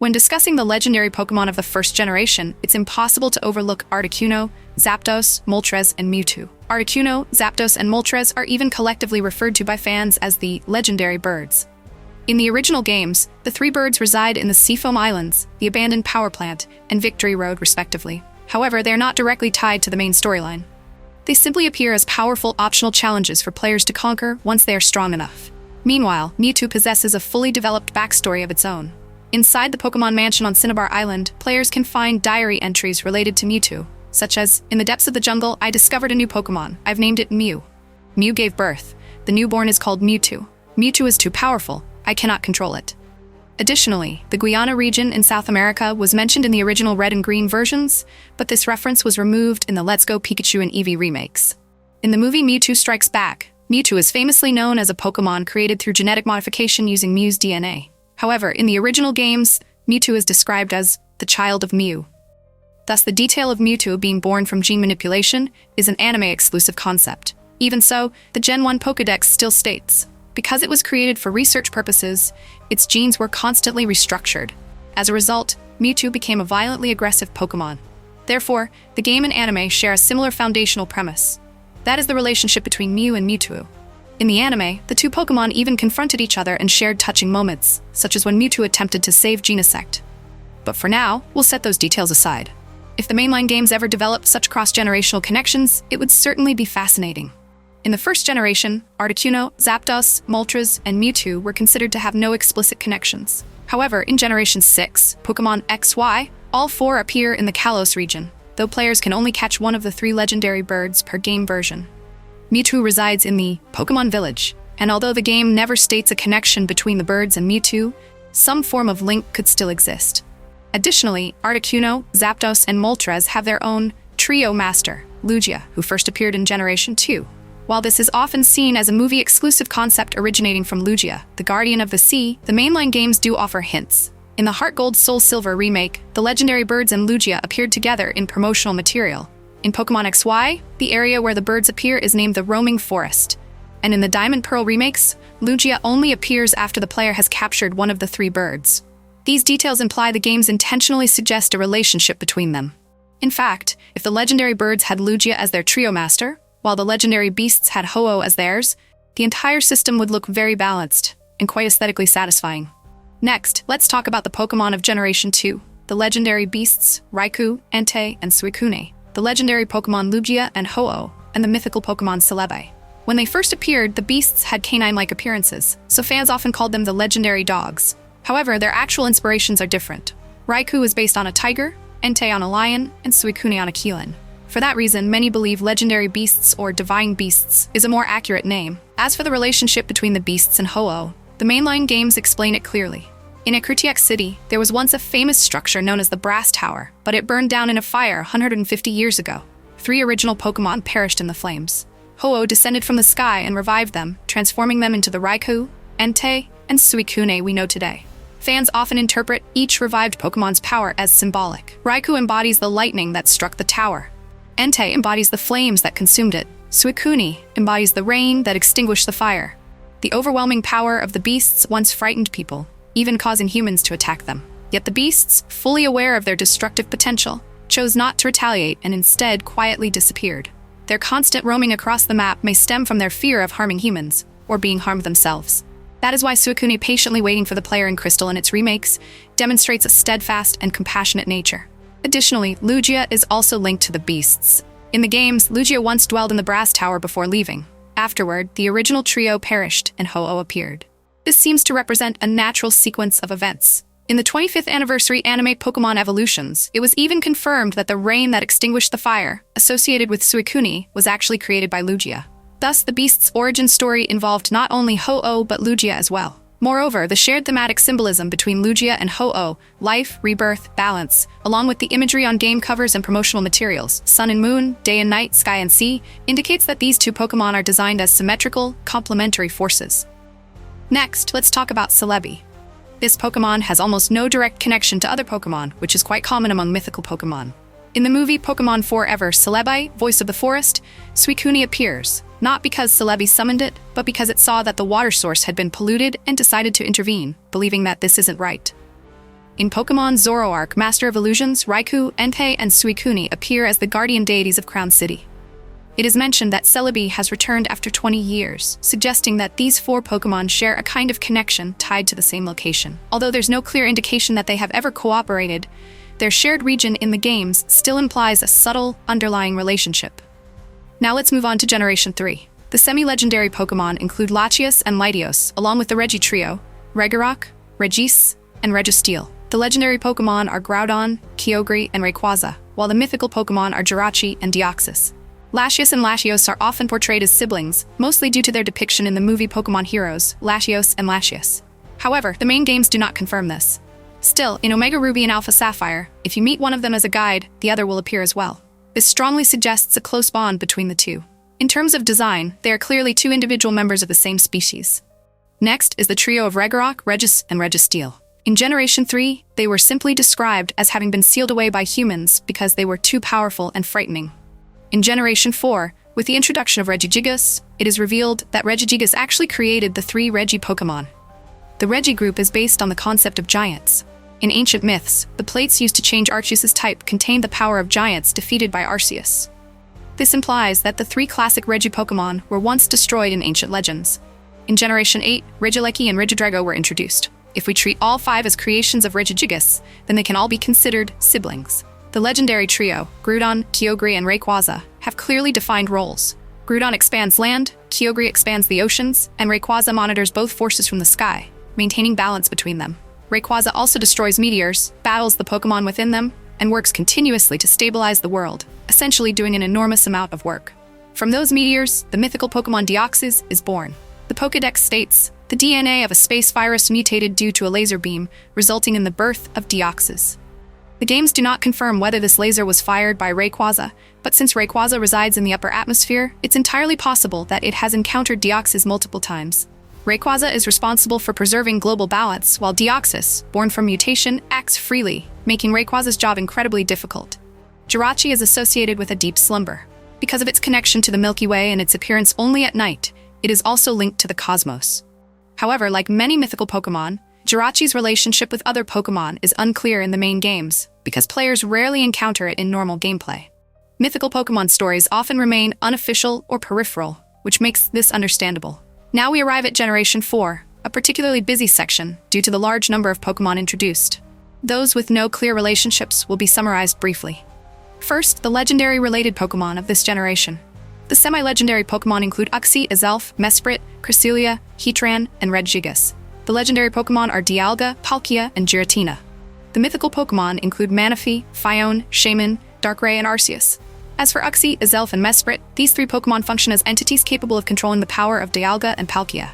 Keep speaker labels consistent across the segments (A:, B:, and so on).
A: When discussing the legendary Pokémon of the first generation, it's impossible to overlook Articuno, Zapdos, Moltres, and Mewtwo. Articuno, Zapdos, and Moltres are even collectively referred to by fans as the Legendary Birds. In the original games, the three birds reside in the Seafoam Islands, the abandoned power plant, and Victory Road, respectively. However, they are not directly tied to the main storyline. They simply appear as powerful optional challenges for players to conquer once they are strong enough. Meanwhile, Mewtwo possesses a fully developed backstory of its own. Inside the Pokémon Mansion on Cinnabar Island, players can find diary entries related to Mewtwo, such as, "In the depths of the jungle, I discovered a new Pokémon. I've named it Mew. Mew gave birth. The newborn is called Mewtwo. Mewtwo is too powerful. I cannot control it." Additionally, the Guyana region in South America was mentioned in the original Red and Green versions, but this reference was removed in the Let's Go Pikachu and Eevee remakes. In the movie Mewtwo Strikes Back, Mewtwo is famously known as a Pokémon created through genetic modification using Mew's DNA. However, in the original games, Mewtwo is described as the child of Mew. Thus, the detail of Mewtwo being born from gene manipulation is an anime-exclusive concept. Even so, the Gen 1 Pokédex still states, because it was created for research purposes, its genes were constantly restructured. As a result, Mewtwo became a violently aggressive Pokémon. Therefore, the game and anime share a similar foundational premise. That is the relationship between Mew and Mewtwo. In the anime, the two Pokémon even confronted each other and shared touching moments, such as when Mewtwo attempted to save Genesect. But for now, we'll set those details aside. If the mainline games ever developed such cross-generational connections, it would certainly be fascinating. In the first generation, Articuno, Zapdos, Moltres, and Mewtwo were considered to have no explicit connections. However, in Generation 6, Pokémon XY, all four appear in the Kalos region, though players can only catch one of the three legendary birds per game version. Mewtwo resides in the Pokémon Village, and although the game never states a connection between the birds and Mewtwo, some form of link could still exist. Additionally, Articuno, Zapdos, and Moltres have their own trio master, Lugia, who first appeared in Generation 2. While this is often seen as a movie-exclusive concept originating from Lugia, the Guardian of the Sea, the mainline games do offer hints. In the Heart Gold Soul Silver remake, the legendary birds and Lugia appeared together in promotional material. In Pokémon XY, the area where the birds appear is named the Roaming Forest. And in the Diamond Pearl remakes, Lugia only appears after the player has captured one of the three birds. These details imply the games intentionally suggest a relationship between them. In fact, if the legendary birds had Lugia as their trio master, while the legendary beasts had Ho-Oh as theirs, the entire system would look very balanced and quite aesthetically satisfying. Next, let's talk about the Pokémon of Generation 2, the legendary beasts Raikou, Entei, and Suicune, the legendary Pokémon Lugia and Ho-Oh, and the mythical Pokémon Celebi. When they first appeared, the beasts had canine-like appearances, so fans often called them the legendary dogs. However, their actual inspirations are different. Raikou is based on a tiger, Entei on a lion, and Suicune on a Keelan. For that reason, many believe legendary beasts or divine beasts is a more accurate name. As for the relationship between the beasts and Ho-Oh, the mainline games explain it clearly. In Akritiak City, there was once a famous structure known as the Brass Tower, but it burned down in a fire 150 years ago. 3 original Pokémon perished in the flames. Ho-Oh descended from the sky and revived them, transforming them into the Raikou, Entei, and Suicune we know today. Fans often interpret each revived Pokémon's power as symbolic. Raikou embodies the lightning that struck the tower. Entei embodies the flames that consumed it. Suicune embodies the rain that extinguished the fire. The overwhelming power of the beasts once frightened people, even causing humans to attack them. Yet the beasts, fully aware of their destructive potential, chose not to retaliate and instead quietly disappeared. Their constant roaming across the map may stem from their fear of harming humans, or being harmed themselves. That is why Suicune patiently waiting for the player in Crystal and its remakes demonstrates a steadfast and compassionate nature. Additionally, Lugia is also linked to the beasts. In the games, Lugia once dwelled in the Brass Tower before leaving. Afterward, the original trio perished and Ho-Oh appeared. This seems to represent a natural sequence of events. In the 25th anniversary anime Pokémon Evolutions, it was even confirmed that the rain that extinguished the fire, associated with Suicune, was actually created by Lugia. Thus, the beast's origin story involved not only Ho-Oh but Lugia as well. Moreover, the shared thematic symbolism between Lugia and Ho-Oh, life, rebirth, balance, along with the imagery on game covers and promotional materials, sun and moon, day and night, sky and sea, indicates that these two Pokémon are designed as symmetrical, complementary forces. Next, let's talk about Celebi. This Pokémon has almost no direct connection to other Pokémon, which is quite common among mythical Pokémon. In the movie Pokémon Forever Celebi, Voice of the Forest, Suicune appears, not because Celebi summoned it, but because it saw that the water source had been polluted and decided to intervene, believing that this isn't right. In Pokemon Zoroark, Master of Illusions, Raikou, Entei, and Suicune appear as the guardian deities of Crown City. It is mentioned that Celebi has returned after 20 years, suggesting that these 4 Pokemon share a kind of connection tied to the same location. Although there's no clear indication that they have ever cooperated, their shared region in the games still implies a subtle, underlying relationship. Now let's move on to Generation 3. The semi-legendary Pokemon include Latios and Latios, along with the Regi trio, Regirock, Regis, and Registeel. The legendary Pokemon are Groudon, Kyogre, and Rayquaza, while the mythical Pokemon are Jirachi and Deoxys. Latios and Latios are often portrayed as siblings, mostly due to their depiction in the movie Pokemon Heroes, Latios and Latios. However, the main games do not confirm this. Still, in Omega Ruby and Alpha Sapphire, if you meet one of them as a guide, the other will appear as well. This strongly suggests a close bond between the two. In terms of design, they are clearly 2 individual members of the same species. Next is the trio of Regirock, Regis, and Registeel. In Generation 3, they were simply described as having been sealed away by humans because they were too powerful and frightening. In Generation 4, with the introduction of Regigigas, it is revealed that Regigigas actually created the 3 Regi Pokemon. The Regi group is based on the concept of giants. In ancient myths, the plates used to change Arceus' type contained the power of giants defeated by Arceus. This implies that the 3 classic Regi Pokemon were once destroyed in ancient legends. In Generation 8, Regieleki and Regidrago were introduced. If we treat all 5 as creations of Regigigas, then they can all be considered siblings. The legendary trio, Groudon, Kyogre, and Rayquaza, have clearly defined roles. Groudon expands land, Kyogre expands the oceans, and Rayquaza monitors both forces from the sky, maintaining balance between them. Rayquaza also destroys meteors, battles the Pokemon within them, and works continuously to stabilize the world, essentially doing an enormous amount of work. From those meteors, the mythical Pokemon Deoxys is born. The Pokédex states, the DNA of a space virus mutated due to a laser beam, resulting in the birth of Deoxys. The games do not confirm whether this laser was fired by Rayquaza, but since Rayquaza resides in the upper atmosphere, it's entirely possible that it has encountered Deoxys multiple times. Rayquaza is responsible for preserving global balance, while Deoxys, born from mutation, acts freely, making Rayquaza's job incredibly difficult. Jirachi is associated with a deep slumber. Because of its connection to the Milky Way and its appearance only at night, it is also linked to the cosmos. However, like many mythical Pokemon, Jirachi's relationship with other Pokemon is unclear in the main games, because players rarely encounter it in normal gameplay. Mythical Pokemon stories often remain unofficial or peripheral, which makes this understandable. Now we arrive at Generation 4, a particularly busy section due to the large number of Pokemon introduced. Those with no clear relationships will be summarized briefly. First, the legendary-related Pokemon of this generation. The semi-legendary Pokemon include Uxie, Azelf, Mesprit, Cresselia, Heatran, and Regigigas. The legendary Pokemon are Dialga, Palkia, and Giratina. The mythical Pokemon include Manaphy, Phione, Shaman, Darkrai, and Arceus. As for Uxie, Azelf, and Mesprit, these 3 Pokemon function as entities capable of controlling the power of Dialga and Palkia.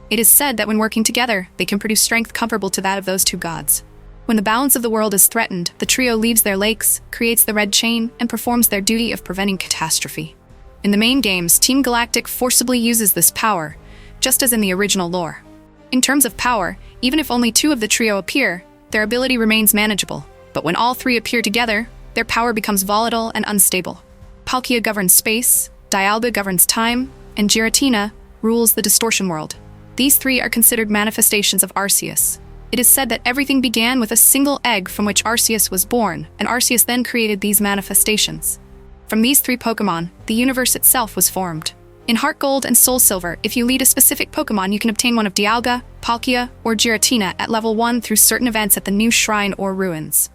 A: It is said that when working together, they can produce strength comparable to that of those 2 gods. When the balance of the world is threatened, the trio leaves their lakes, creates the Red Chain, and performs their duty of preventing catastrophe. In the main games, Team Galactic forcibly uses this power, just as in the original lore. In terms of power, even if only 2 of the trio appear, their ability remains manageable, but when all 3 appear together, their power becomes volatile and unstable. Palkia governs space, Dialga governs time, and Giratina rules the distortion world. These 3 are considered manifestations of Arceus. It is said that everything began with a single egg from which Arceus was born, and Arceus then created these manifestations. From these 3 Pokemon, the universe itself was formed. In Heart Gold and Soul Silver, if you lead a specific Pokemon, you can obtain one of Dialga, Palkia, or Giratina at level 1 through certain events at the new shrine or ruins.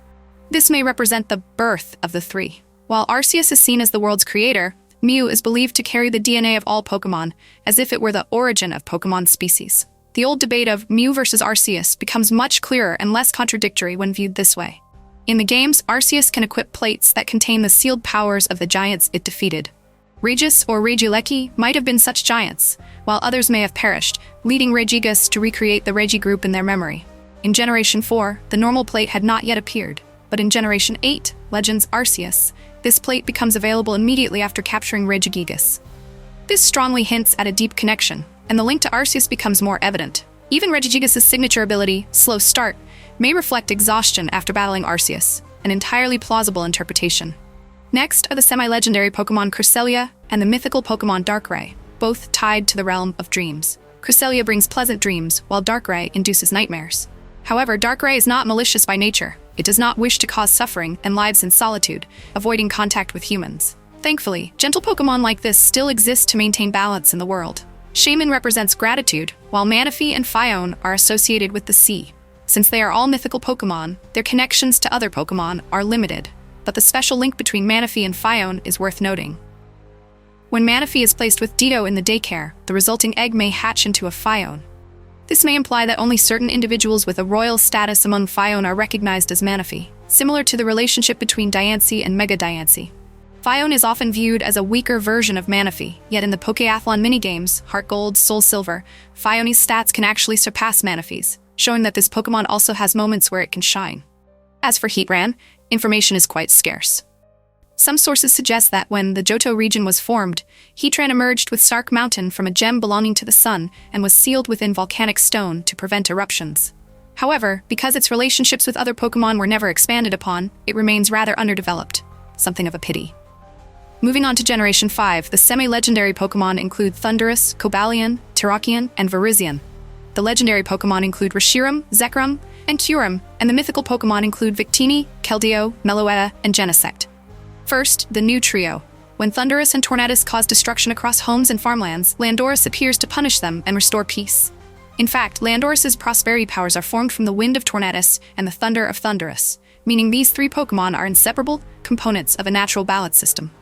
A: This may represent the birth of the 3. While Arceus is seen as the world's creator, Mew is believed to carry the DNA of all Pokemon, as if it were the origin of Pokemon species. The old debate of Mew versus Arceus becomes much clearer and less contradictory when viewed this way. In the games, Arceus can equip plates that contain the sealed powers of the giants it defeated. Regis or Regieleki might have been such giants, while others may have perished, leading Regigigas to recreate the Regi group in their memory. In Generation 4, the normal plate had not yet appeared, but in Generation 8, Legends Arceus, this plate becomes available immediately after capturing Regigigas. This strongly hints at a deep connection, and the link to Arceus becomes more evident. Even Regigigas' signature ability, Slow Start, may reflect exhaustion after battling Arceus, an entirely plausible interpretation. Next are the semi-legendary Pokemon Cresselia and the mythical Pokemon Darkrai, both tied to the realm of dreams. Cresselia brings pleasant dreams, while Darkrai induces nightmares. However, Darkrai is not malicious by nature. It does not wish to cause suffering and lives in solitude, avoiding contact with humans. Thankfully, gentle Pokémon like this still exist to maintain balance in the world. Shaman represents gratitude, while Manaphy and Phione are associated with the sea. Since they are all mythical Pokémon, their connections to other Pokémon are limited, but the special link between Manaphy and Phione is worth noting. When Manaphy is placed with Ditto in the daycare, the resulting egg may hatch into a Phione. This may imply that only certain individuals with a royal status among Phione are recognized as Manaphy, similar to the relationship between Diancie and Mega Diancie. Phione is often viewed as a weaker version of Manaphy, yet in the Pokéathlon minigames, Heart Gold, Soul Silver, Phione's stats can actually surpass Manaphy's, showing that this Pokémon also has moments where it can shine. As for Heatran, information is quite scarce. Some sources suggest that when the Johto region was formed, Heatran emerged with Sark Mountain from a gem belonging to the sun and was sealed within volcanic stone to prevent eruptions. However, because its relationships with other Pokémon were never expanded upon, it remains rather underdeveloped. Something of a pity. Moving on to Generation 5, the semi-legendary Pokémon include Thundurus, Cobalion, Terrakion, and Virizion. The legendary Pokémon include Reshiram, Zekrom, and Kyurem, and the mythical Pokémon include Victini, Keldeo, Meloetta, and Genesect. First, the new trio. When Thundurus and Tornadus cause destruction across homes and farmlands, Landorus appears to punish them and restore peace. In fact, Landorus's prosperity powers are formed from the wind of Tornadus and the thunder of Thundurus, meaning these three Pokémon are inseparable components of a natural balance system.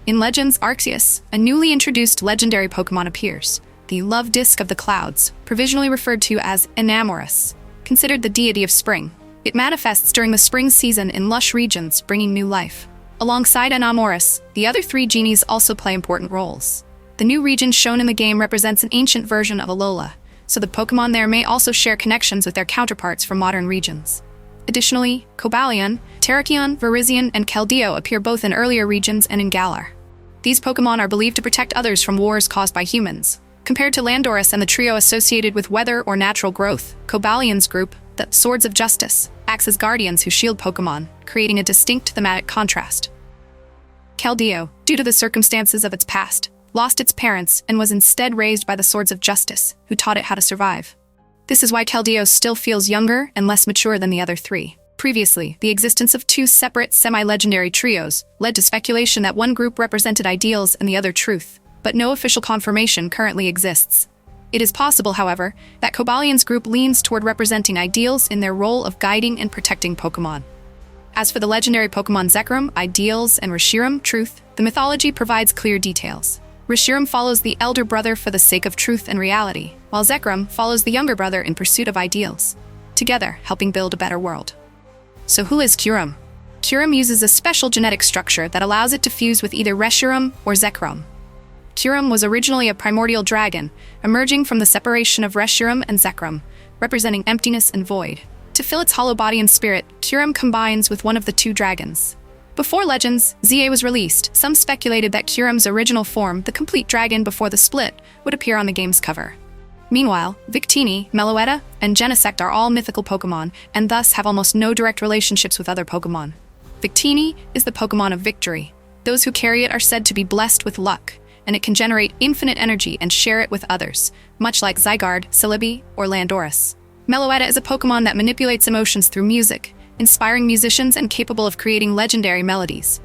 A: In Legends Arceus, a newly introduced legendary Pokémon appears, the Love Disc of the Clouds, provisionally referred to as Enamorus, considered the deity of spring. It manifests during the spring season in lush regions, bringing new life. Alongside Enamorus, the other three genies also play important roles. The new region shown in the game represents an ancient version of Alola, so the Pokémon there may also share connections with their counterparts from modern regions. Additionally, Cobalion, Terrakion, Virizion, and Keldeo appear both in earlier regions and in Galar. These Pokémon are believed to protect others from wars caused by humans. Compared to Landorus and the trio associated with weather or natural growth, Cobalion's group, the Swords of Justice, acts as guardians who shield Pokémon, creating a distinct thematic contrast. Keldeo, due to the circumstances of its past, lost its parents and was instead raised by the Swords of Justice, who taught it how to survive. This is why Keldeo still feels younger and less mature than the other three. Previously, the existence of two separate semi-legendary trios led to speculation that one group represented ideals and the other truth, but no official confirmation currently exists. It is possible, however, that Cobalion's group leans toward representing ideals in their role of guiding and protecting Pokémon. As for the legendary Pokémon Zekrom, Ideals, and Reshiram, Truth, the mythology provides clear details. Reshiram follows the elder brother for the sake of truth and reality, while Zekrom follows the younger brother in pursuit of ideals, together helping build a better world. So who is Kyurem? Kyurem uses a special genetic structure that allows it to fuse with either Reshiram or Zekrom. Kyurem was originally a primordial dragon, emerging from the separation of Reshiram and Zekrom, representing emptiness and void. To fill its hollow body and spirit, Kyurem combines with one of the two dragons. Before Legends ZA was released, some speculated that Kyurem's original form, the complete dragon before the split, would appear on the game's cover. Meanwhile, Victini, Meloetta, and Genesect are all mythical Pokémon, and thus have almost no direct relationships with other Pokémon. Victini is the Pokémon of victory. Those who carry it are said to be blessed with luck, and it can generate infinite energy and share it with others, much like Zygarde, Celebi, or Landorus. Meloetta is a Pokémon that manipulates emotions through music, inspiring musicians and capable of creating legendary melodies.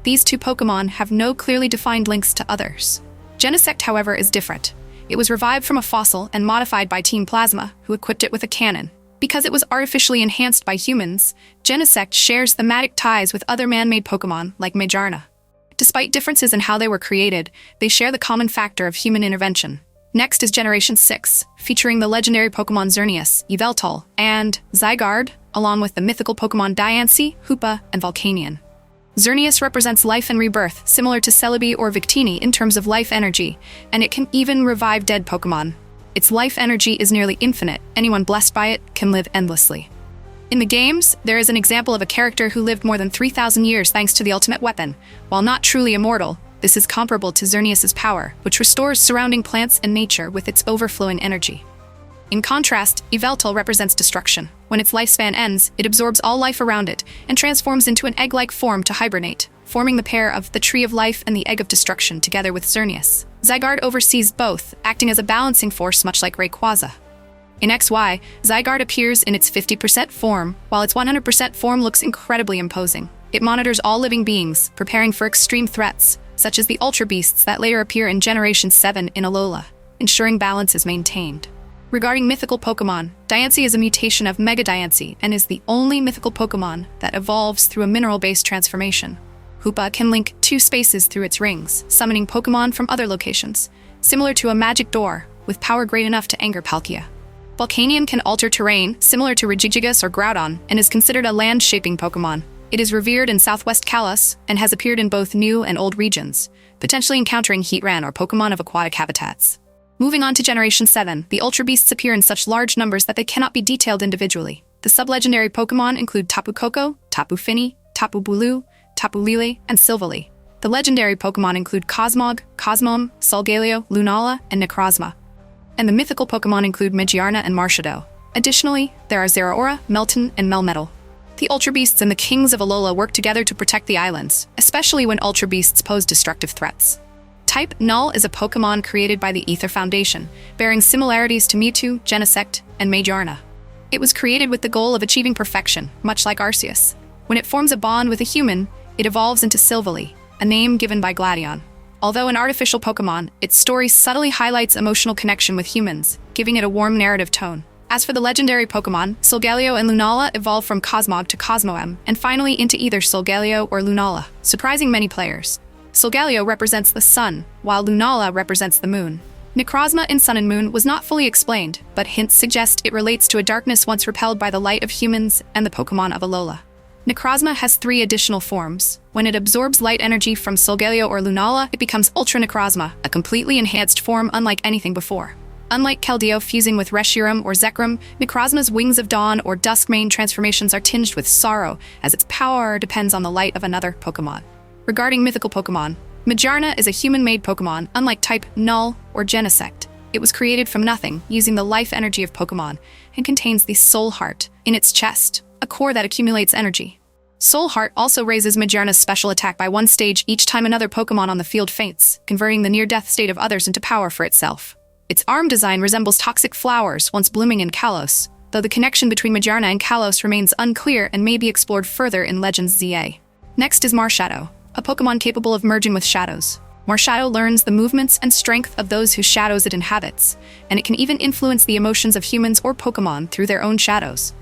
A: These two Pokémon have no clearly defined links to others. Genesect, however, is different. It was revived from a fossil and modified by Team Plasma, who equipped it with a cannon. Because it was artificially enhanced by humans, Genesect shares thematic ties with other man-made Pokémon like Magearna. Despite differences in how they were created, they share the common factor of human intervention. Next is Generation 6, featuring the legendary Pokémon Xerneas, Yveltal, and Zygarde, along with the mythical Pokémon Diancie, Hoopa, and Volcanion. Xerneas represents life and rebirth, similar to Celebi or Victini in terms of life energy, and it can even revive dead Pokémon. Its life energy is nearly infinite. Anyone blessed by it can live endlessly. In the games, there is an example of a character who lived more than 3,000 years thanks to the ultimate weapon. While not truly immortal, this is comparable to Xerneas' power, which restores surrounding plants and nature with its overflowing energy. In contrast, Yveltal represents destruction. When its lifespan ends, it absorbs all life around it and transforms into an egg-like form to hibernate, forming the pair of the Tree of Life and the Egg of Destruction together with Xerneas. Zygarde oversees both, acting as a balancing force much like Rayquaza. In XY, Zygarde appears in its 50% form, while its 100% form looks incredibly imposing. It monitors all living beings, preparing for extreme threats, such as the Ultra Beasts that later appear in Generation 7 in Alola, ensuring balance is maintained. Regarding mythical Pokémon, Diancie is a mutation of Mega Diancie and is the only mythical Pokémon that evolves through a mineral-based transformation. Hoopa can link 2 spaces through its rings, summoning Pokémon from other locations, similar to a magic door, with power great enough to anger Palkia. Volcanion can alter terrain, similar to Regigigas or Groudon, and is considered a land-shaping Pokémon. It is revered in Southwest Kalos and has appeared in both new and old regions, potentially encountering Heatran or Pokémon of aquatic habitats. Moving on to Generation 7, the Ultra Beasts appear in such large numbers that they cannot be detailed individually. The sub-legendary Pokémon include Tapu Koko, Tapu Fini, Tapu Bulu, Tapu Lele, and Silvally. The legendary Pokémon include Cosmog, Cosmoem, Solgaleo, Lunala, and Necrozma. And the mythical Pokémon include Magiarna and Marshadow. Additionally, there are Zeraora, Melton, and Melmetal. The Ultra Beasts and the Kings of Alola work together to protect the islands, especially when Ultra Beasts pose destructive threats. Type Null is a Pokémon created by the Aether Foundation, bearing similarities to Mewtwo, Genesect, and Magiarna. It was created with the goal of achieving perfection, much like Arceus. When it forms a bond with a human, it evolves into Silvally, a name given by Gladion. Although an artificial Pokémon, its story subtly highlights emotional connection with humans, giving it a warm narrative tone. As for the legendary Pokémon, Solgaleo and Lunala evolve from Cosmog to Cosmoem, and finally into either Solgaleo or Lunala, surprising many players. Solgaleo represents the sun, while Lunala represents the moon. Necrozma in Sun and Moon was not fully explained, but hints suggest it relates to a darkness once repelled by the light of humans and the Pokémon of Alola. Necrozma has 3 additional forms. When it absorbs light energy from Solgaleo or Lunala, it becomes Ultra Necrozma, a completely enhanced form unlike anything before. Unlike Keldeo fusing with Reshiram or Zekrom, Necrozma's Wings of Dawn or Duskmane transformations are tinged with sorrow, as its power depends on the light of another Pokémon. Regarding mythical Pokémon, Magiarna is a human-made Pokémon, unlike type Null or Genesect. It was created from nothing, using the life energy of Pokémon, and contains the Soul Heart in its chest, a core that accumulates energy. Soul Heart also raises Magiarna's special attack by 1 stage each time another Pokémon on the field faints, converting the near-death state of others into power for itself. Its arm design resembles toxic flowers once blooming in Kalos, though the connection between Magiarna and Kalos remains unclear and may be explored further in Legends ZA. Next is Marshadow, a Pokémon capable of merging with shadows. Marshadow learns the movements and strength of those whose shadows it inhabits, and it can even influence the emotions of humans or Pokémon through their own shadows.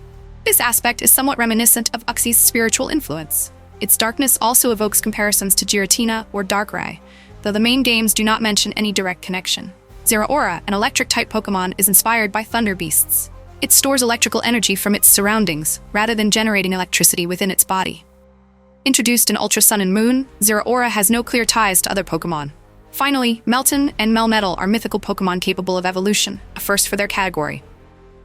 A: This aspect is somewhat reminiscent of Uxie's spiritual influence. Its darkness also evokes comparisons to Giratina or Darkrai, though the main games do not mention any direct connection. Zeraora, an electric-type Pokémon, is inspired by thunder beasts. It stores electrical energy from its surroundings, rather than generating electricity within its body. Introduced in Ultra Sun and Moon, Zeraora has no clear ties to other Pokémon. Finally, Melton and Melmetal are mythical Pokémon capable of evolution, a first for their category.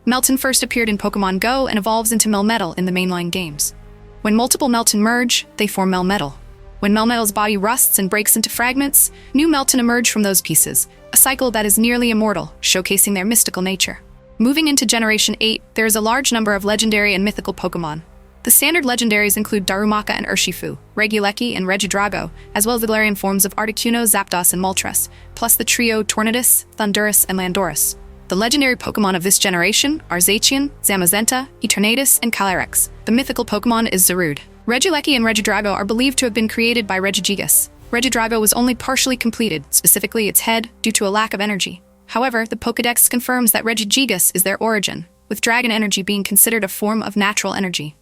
A: Melton first appeared in Pokémon Go and evolves into Melmetal in the mainline games. When multiple Melton merge, they form Melmetal. When Melmetal's body rusts and breaks into fragments, new Melton emerge from those pieces, a cycle that is nearly immortal, showcasing their mystical nature. Moving into Generation 8, there is a large number of legendary and mythical Pokémon. The standard legendaries include Darumaka and Urshifu, Regieleki and Regidrago, as well as the Galarian forms of Articuno, Zapdos, and Moltres, plus the trio Tornadus, Thundurus, and Landorus. The legendary Pokémon of this generation are Zacian, Zamazenta, Eternatus, and Calyrex. The mythical Pokémon is Zarude. Regieleki and Regidrago are believed to have been created by Regigigas. Regidrago was only partially completed, specifically its head, due to a lack of energy. However, the Pokédex confirms that Regigigas is their origin, with dragon energy being considered a form of natural energy.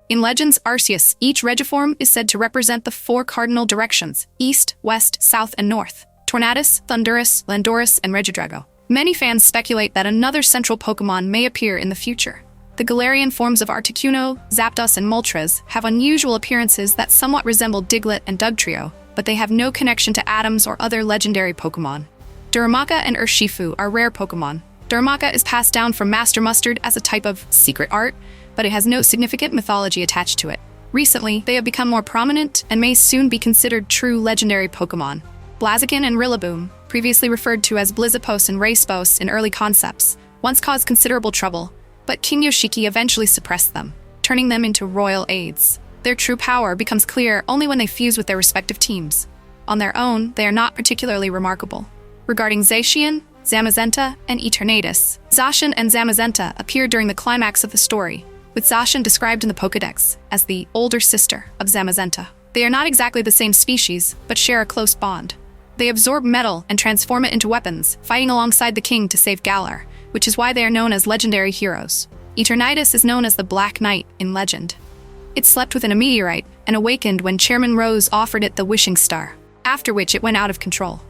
A: In Legends Arceus, each Regiform is said to represent the 4 cardinal directions: east, west, south, and north: Tornadus, Thundurus, Landorus, and Regidrago. Many fans speculate that another central Pokémon may appear in the future. The Galarian forms of Articuno, Zapdos, and Moltres have unusual appearances that somewhat resemble Diglett and Dugtrio, but they have no connection to Atoms or other legendary Pokémon. Darumaka and Urshifu are rare Pokémon. Darumaka is passed down from Master Mustard as a type of secret art, but it has no significant mythology attached to it. Recently, they have become more prominent and may soon be considered true legendary Pokémon. Blaziken and Rillaboom, previously referred to as Blizzapos and Racebos in early concepts, once caused considerable trouble, but King Yoshiki eventually suppressed them, turning them into royal aides. Their true power becomes clear only when they fuse with their respective teams. On their own, they are not particularly remarkable. Regarding Zacian, Zamazenta, and Eternatus. Zacian and Zamazenta appear during the climax of the story, with Zacian described in the Pokédex as the older sister of Zamazenta. They are not exactly the same species, but share a close bond. They absorb metal and transform it into weapons, fighting alongside the king to save Galar, which is why they are known as legendary heroes. Eternatus is known as the Black Knight in legend. It slept within a meteorite and awakened when Chairman Rose offered it the Wishing Star, after which it went out of control.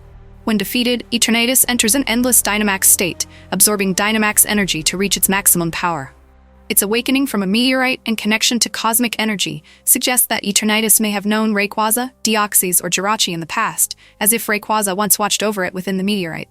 A: When defeated, Eternatus enters an endless Dynamax state, absorbing Dynamax energy to reach its maximum power. Its awakening from a meteorite and connection to cosmic energy suggests that Eternatus may have known Rayquaza, Deoxys, or Jirachi in the past, as if Rayquaza once watched over it within the meteorite.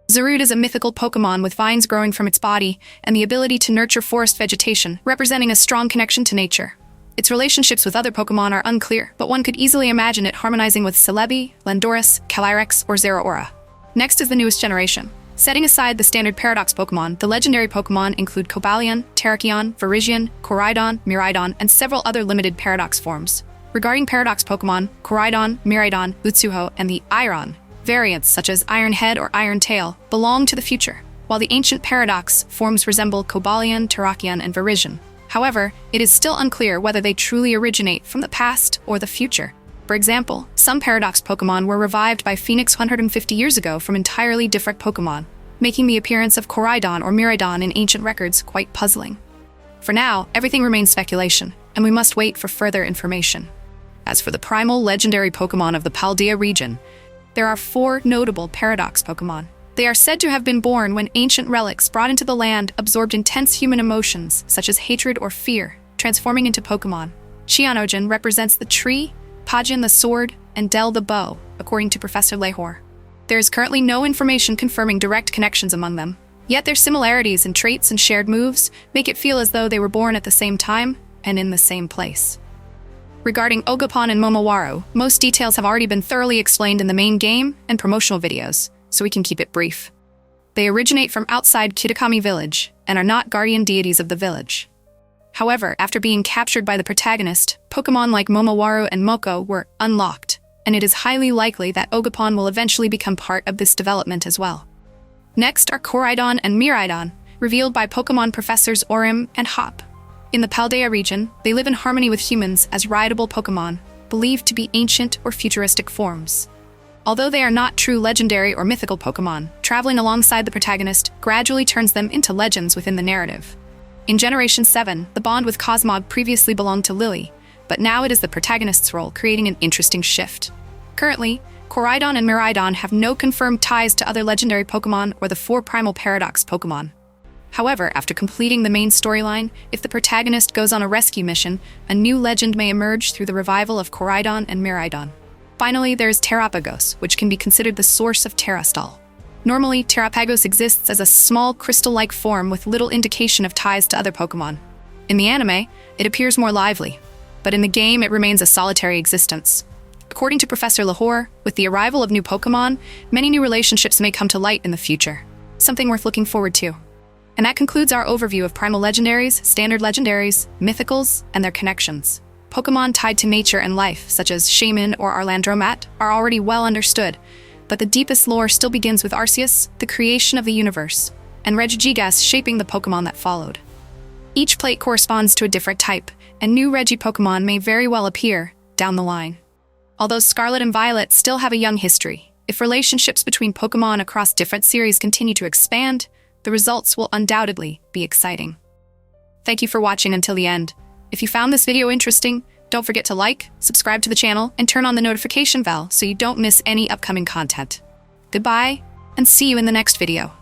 A: Zarude is a mythical Pokémon with vines growing from its body and the ability to nurture forest vegetation, representing a strong connection to nature. Its relationships with other Pokémon are unclear, but one could easily imagine it harmonizing with Celebi, Landorus, Calyrex, or Zeraora. Next is the newest generation. Setting aside the standard Paradox Pokémon, the legendary Pokémon include Cobalion, Terrakion, Virizion, Koraidon, Miraidon, and several other limited Paradox forms. Regarding Paradox Pokémon, Koraidon, Miraidon, Utsuho, and the Iron variants such as Iron Head or Iron Tail belong to the future, while the ancient Paradox forms resemble Cobalion, Terrakion, and Virizion. However, it is still unclear whether they truly originate from the past or the future. For example, some Paradox Pokémon were revived by Phoenix 150 years ago from entirely different Pokémon, making the appearance of Koraidon or Miraidon in ancient records quite puzzling. For now, everything remains speculation, and we must wait for further information. As for the primal legendary Pokémon of the Paldea region, there are 4 notable Paradox Pokémon. They are said to have been born when ancient relics brought into the land absorbed intense human emotions, such as hatred or fear, transforming into Pokémon. Chianogen represents the tree, Pajin the sword, and Del the bow, according to Professor Lehor. There is currently no information confirming direct connections among them, yet their similarities in traits and shared moves make it feel as though they were born at the same time and in the same place. Regarding Ogerpon and Momowaru, most details have already been thoroughly explained in the main game and promotional videos, so we can keep it brief. They originate from outside Kitakami village and are not guardian deities of the village. However, after being captured by the protagonist, Pokémon like Momowaru and Moko were unlocked, and it is highly likely that Ogerpon will eventually become part of this development as well. Next are Koraidon and Miraidon, revealed by Pokémon Professors Orim and Hop. In the Paldea region, they live in harmony with humans as rideable Pokémon, believed to be ancient or futuristic forms. Although they are not true legendary or mythical Pokémon, traveling alongside the protagonist gradually turns them into legends within the narrative. In Generation 7, the bond with Cosmog previously belonged to Lily, but now it is the protagonist's role, creating an interesting shift. Currently, Koraidon and Miraidon have no confirmed ties to other legendary Pokémon or the 4 primal Paradox Pokémon. However, after completing the main storyline, if the protagonist goes on a rescue mission, a new legend may emerge through the revival of Koraidon and Miraidon. Finally, there is Terrapagos, which can be considered the source of Terrastal. Normally, Terrapagos exists as a small crystal-like form with little indication of ties to other Pokémon. In the anime, it appears more lively, but in the game it remains a solitary existence. According to Professor Lahore, with the arrival of new Pokémon, many new relationships may come to light in the future, something worth looking forward to. And that concludes our overview of primal legendaries, standard legendaries, mythicals, and their connections. Pokémon tied to nature and life, such as Shaman or Arlandromat, are already well understood, but the deepest lore still begins with Arceus, the creation of the universe, and Regigigas shaping the Pokémon that followed. Each plate corresponds to a different type, and new Regi Pokémon may very well appear down the line. Although Scarlet and Violet still have a young history, if relationships between Pokémon across different series continue to expand, the results will undoubtedly be exciting. Thank you for watching until the end. If you found this video interesting, don't forget to like, subscribe to the channel, and turn on the notification bell so you don't miss any upcoming content. Goodbye, and see you in the next video.